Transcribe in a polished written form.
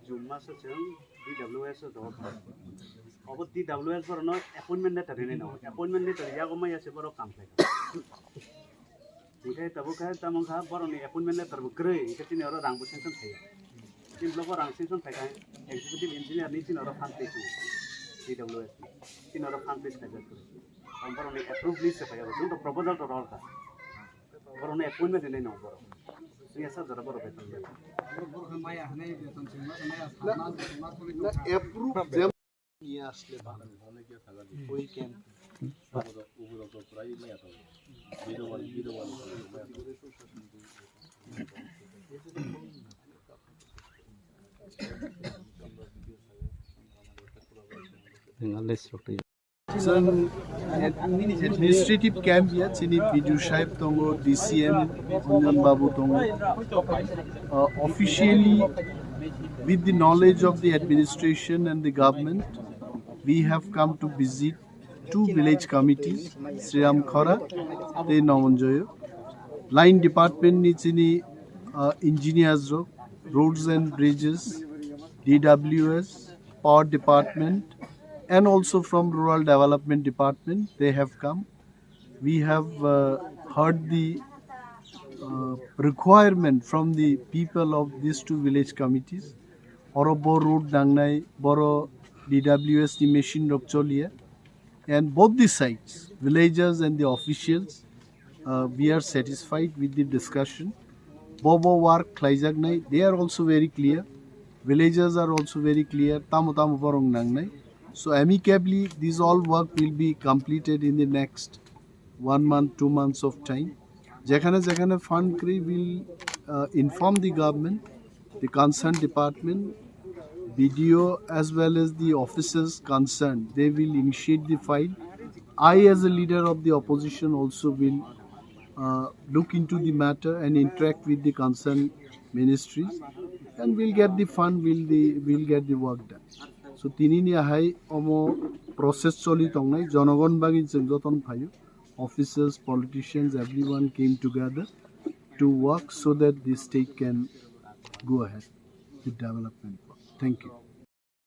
June master DWS of DWS for no appointment letter in appointment letter Yagoma Yasiboro complex. Okay, Tabuka Tamaka Boroni appointment letter gray, getting your rank with Simpson. In Lover and Simpson executive engineer needs in order of country DWS in order of countries. Boroni approved list of the proposal to all that. Boroni appointment in a number. Yes, sir, the rubber of it. Approve them. Yes, we can. Administrative camp here, Chini Bidu Shaib Tongo, DCM, Jwngjal Babu Tongo. Officially, with the knowledge of the administration and the government, we have come to visit two village committees, Sriramkhara, Te Namanjoyo. Line department ni Chini engineers, roads and bridges, DWS, power department, and also from rural development department they have come. We have heard the requirement from the people of these two village committees. Oro Bo road dangnai, Boro DWS the machine rokcholia, and both the sides, villagers and the officials, we are satisfied with the discussion. Bobo work Klaijagnai, they are also very clear. Villagers are also very clear. Tamo Borong nangnai. So amicably, this all work will be completed in the next 1 month, 2 months of time. Jakana Fund will inform the government, the concerned department, BDO as well as the officers concerned. They will initiate the file. I as a leader of the opposition also will look into the matter and interact with the concerned ministries, and we'll get the fund, we'll get the work done. So tinini ahai omo process choli tongnai jonogon bagi joton phayo, officers, politicians, everyone came together to work so that the state can go ahead with development work. Thank you.